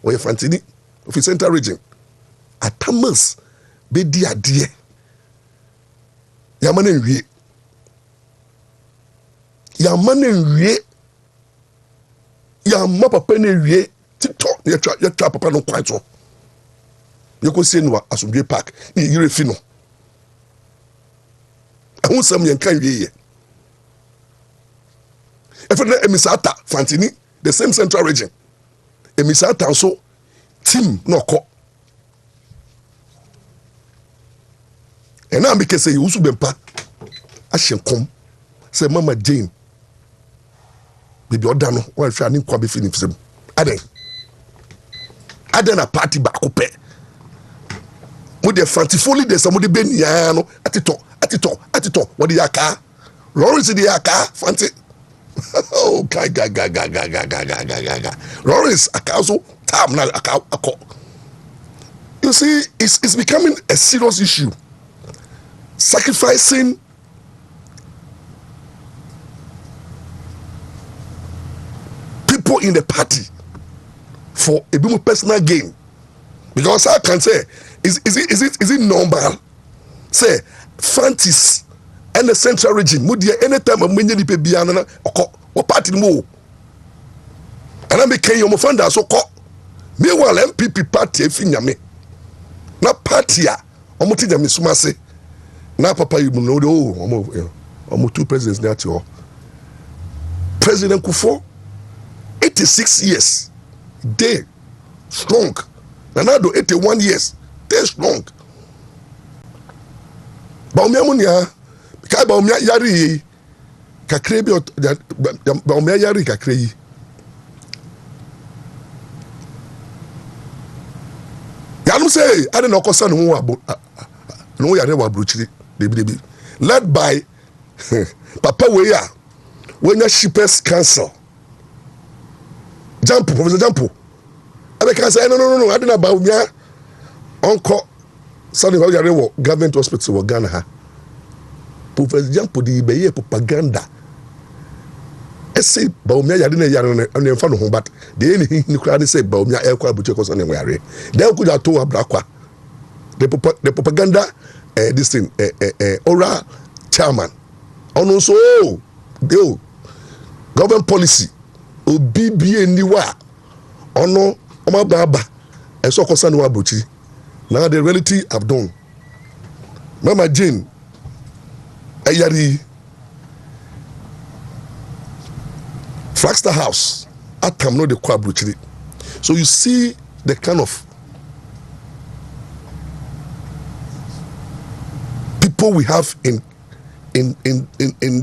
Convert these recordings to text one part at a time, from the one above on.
or your Fantini of the Central Region. At Thomas, be dear. Yamane wie. Yamane wie. Yama papa ne wie. Tito, ya tra papa no quite so. You go see no Asumdwe Park. Ni yire fi no. Ehun sam yen kan wie ye. Efena emisata Fantini, the same Central Region. Emisata also team no ko. And now because say you bempa ashen kom say Mama Jane baby odano wan hwa ni kwa be fini fisem aden na party ba ko pe mo de fantifoli de some de benia no atito what the yaka Lawrence the yaka Fante oh ga Lawrence akaso tam na akọ. You see it's becoming a serious issue. Sacrificing people in the party for a bit more personal gain, because I can say is it normal? Say Fantis and the Central Region, Mudia anytime a many people be an or party more, and I became your mofanda so called. Meanwhile, MPP party finyame na party ya omuti jami sumase. Now, Papa, you know, almost two presidents there to President Kufo, 86 years, they strong. Nanado, 81 years, they strong. Baumia Munia, Kai Baumia Yari, Kakrebi, Baumia Yari Kakrebi. Yanu say, I don't know, Kosan, no, I never bruchly. Led by Papa Weya, when your Shippers Council. Jampo, Professor Jampo. I can say, no, I didn't about me. Uncle, son of our government hospital, Ghana. Professor Jampo, the Baye propaganda. I say, Baumia, I didn't yarn on the front of home, but the anything you can say, Baumia, aircraft, but you was anywhere. Then could have told a black one. The propaganda. This thing, oral chairman. Also, government policy. OBBA niwa. Ono, Oma Baba. And so concerned Wabuchi. Now the reality have done. Mama Jane, Ayari, Flagster House, Atam no the Kwabuchi. So you see the kind of people we have in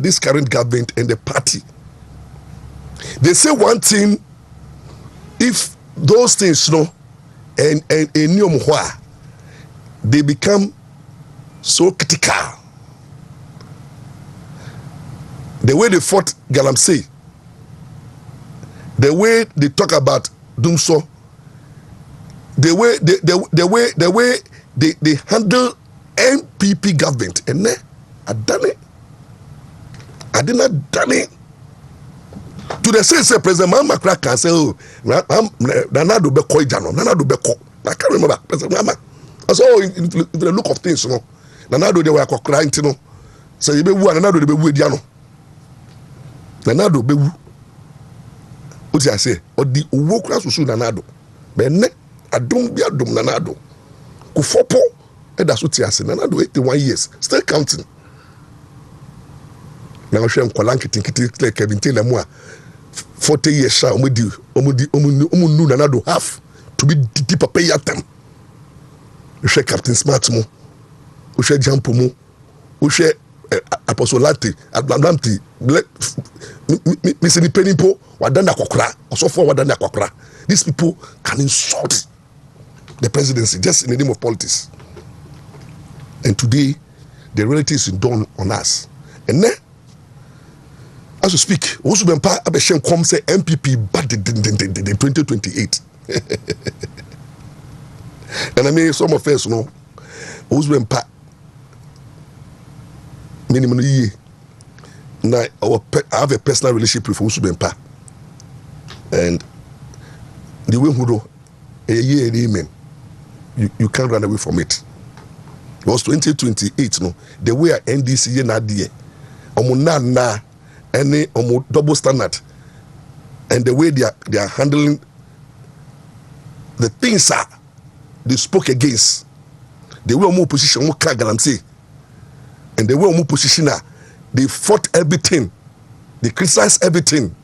this current government and the party. They say one thing, if those things and they become so critical. The way they fought Galamsey, the way they talk about Dumso, the way they handle NPP government, and I done it. I did not done it. To the same President Mama Crack can say, oh, Nanado Beko Jano, Nanado Beko. I can't remember President Mama. I saw in the look of things, Nanado they were crying, so you be one, Nanado they be with Jano. Nanado be what I say, or the work class will soon Nanado. But I don't be a dum Nanado. Kufopo. That's what I say. Nanado 81 years, still counting. Now I'm Kolanki Kevin Taylor Moa 40 years sha omudi Nanado half to be deeper pay at them. We share Captain Smart mo, we share Jampo mo, we share Apostolati, Atlanti, Missini Penipo, Wadanda Kokra, also for Wadanda Kokra. These people can insult the presidency just in the name of politics. And today, the reality is done on us. And then, as we speak, also when Pa Abeshen come say MPP bad in 2028. And I mean, some of us know, also when Pa minimum year. Now, I have a personal relationship with Usu Pa. And the way who do amen. You can't run away from it. It was 2028 no. The way NDC na die. Na any double standard. And the way they are handling the things they spoke against. The way omo position omo ka guarantee. And the way omo position they fought everything. They criticized everything.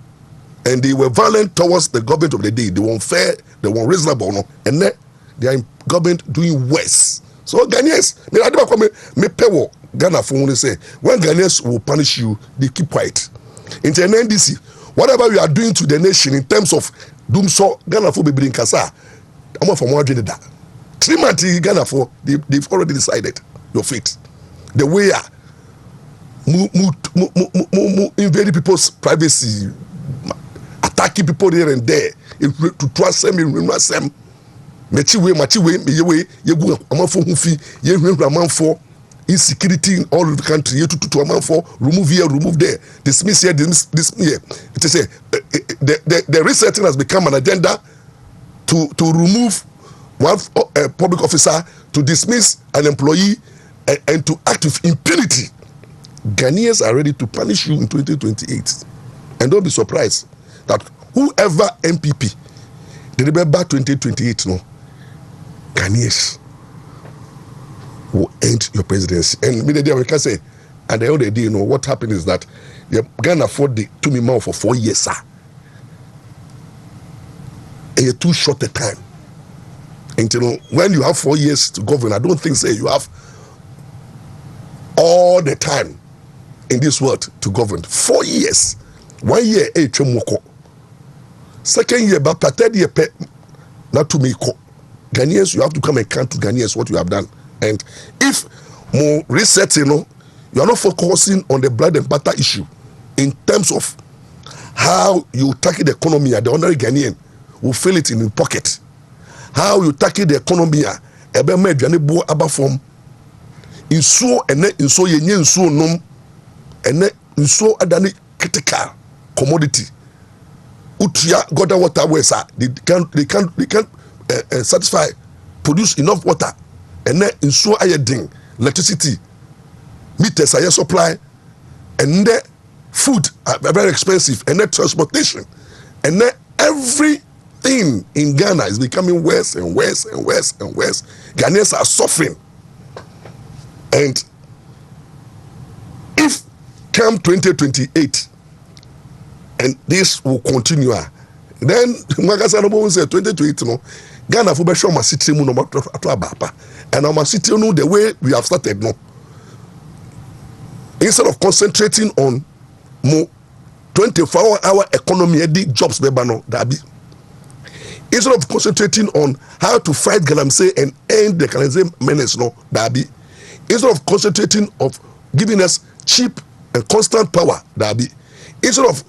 And they were violent towards the government of the day. They were unfair, they were unreasonable. No? And then they are in government doing worse. So Ghanaians, me pay Ghana for when they say, when Ghanaians will punish you, they keep quiet. In the NDC, whatever we are doing to the nation in terms of doom so Ghana for be in Kasa, I'm from more than that. 3 months in Ghana for they've already decided your fate. The way invading people's privacy, attacking people here and there, to trust them, them. Machiwe, yegu amanfo hufi, yehu amanfo insecurity in all of the country, to amanfo remove here, remove there, dismiss here, dismiss here. It is the resetting has become an agenda to remove one public officer, to dismiss an employee, and to act with impunity. Ghanaians are ready to punish you in 2028, and don't be surprised that whoever MPP, they remember 2028 no. Ghanaians will end your presidency. And immediately we can say, at the end of the day, you know, what happened is that Ghana afford the 2 million for 4 years, sir. And too short a time. Until when you have 4 years to govern, I don't think say you have all the time in this world to govern. 4 years. 1 year, second year, but third year, not to me. Ghanaians, you have to come and count to Ghanaians what you have done. And if more reset, you know, you are not focusing on the bread and butter issue in terms of how you tackle the economy, the ordinary Ghanaian will feel it in the pocket. How you tackle the economy, ebe me aduane bo aba form. Insuo ene insuo yenye insuo nom ene insuo adani critical commodity. Utia Goda water ways they can't satisfy, produce enough water, and then ensure ayeding electricity, meters are supply, and then food are very expensive, and then transportation, and then everything in Ghana is becoming worse and worse and worse and worse. Ghanaians are suffering, and if come 2028, and this will continue, then Magasanobo say 2028 no. Ghana for show my city no and our city no the way we have started no. Instead of concentrating on more 24-hour economy, jobs no that be. Instead of concentrating on how to fight Galamsey and end the Galamsey menace no that be. Instead of concentrating of giving us cheap and constant power that be. Instead of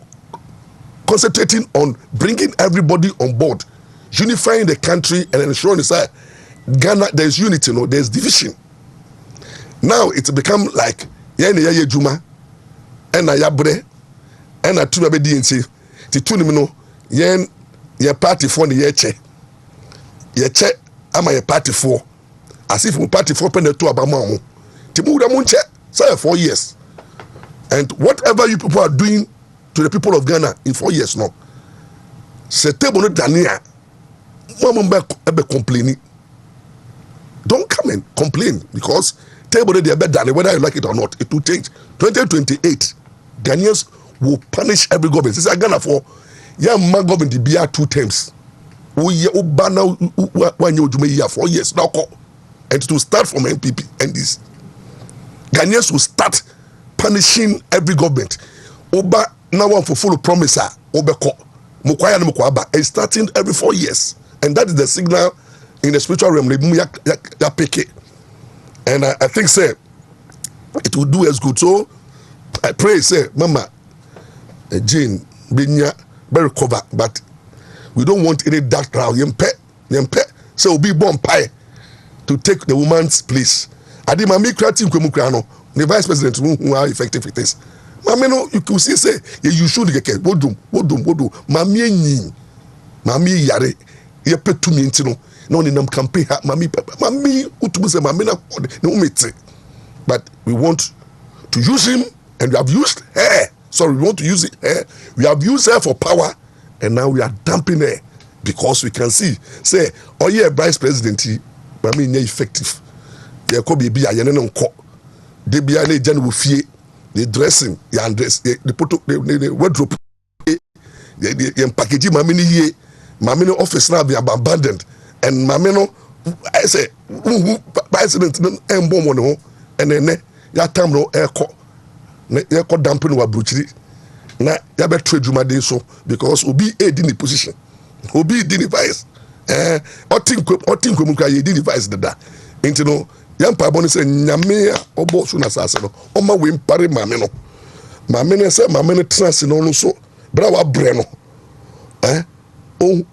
concentrating on bringing everybody on board, unifying the country and ensuring that Ghana there's unity, no, there's division. Now it's become like ye juma and yabre and a tuna be DNC ti tunu no ye party for the ye che ama ye party for as if we party for pen to abama ti mu da munche say 4 years, and whatever you people are doing to the people of Ghana in 4 years now, c'est table no dania. Mama be complaining. Don't come and complain, because table they are better, whether you like it or not, it will change. 2028, Ghanaians will punish every government. This is Ghana for young man government to be 2 terms. We banner 4 years now, and to start from MPP and this. Ghanaians will start punishing every government. Oba now one for full promise obeko mukwaya no mukwaba is starting every 4 years, and that is the signal in the spiritual realm ya pick it. And I think say it will do us good. So I pray say Mama Jane Binya be recover, but we don't want any dark cloud yempe so will be born pie to take the woman's place. Adi mami creative kwemukra no the vice president who how effective it is. Mami no, you could see say you should get wodum mami enyi mami yare ye petu mi ntino na oni nam campaign ha mami utumu se mami na ne umete. But we want to use him, and we have used her. Sorry, we want to use her. We have used her for power, and now we are dumping her because we can see. Say, oh yeah, vice president, but I mean, effective. There could be a yen ko. They be a general fee. The dressing, the undress, the wardrobe, the packaging. Mamino office now be abandoned, and mamino, I say, president and bomb and then ya time no airco. Ya ko dampen wa bruchiri na ya be trade jumade so because obi e di ni position obi di ni vice otinkom kwa ye di ni vice dada enti no ya mpa boni se nyame a obo so na sase no o ma we mpare mame no se mame no trans no so bra wa bre no hu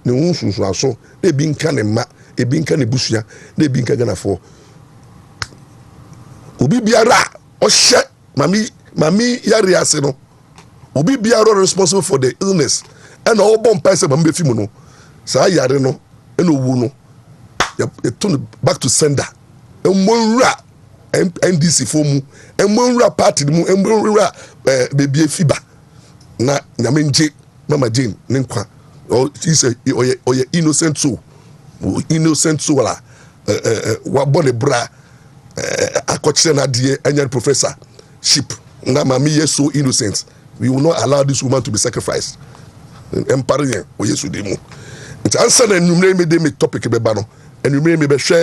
ne hu susu aso e bi nka ne ma e bi nka ne busua na e bi nka gana fo obi biara ohye mami yare ase no obi biara responsible for the illness and all bomb person mami be fimu no sa yare no e no wu no ya turn back to sender enmonra NDC fomu enmonra party mu enmonra baby fiba na nyamenje mama Jane nenkwa he say oye innocent soul la wa body bra akochire na die anya professor ship na mami yes so innocent. We will not allow this woman to be sacrificed. Empire o yesu demu. It's answer na numere me de me topic be ba no. And numere me be share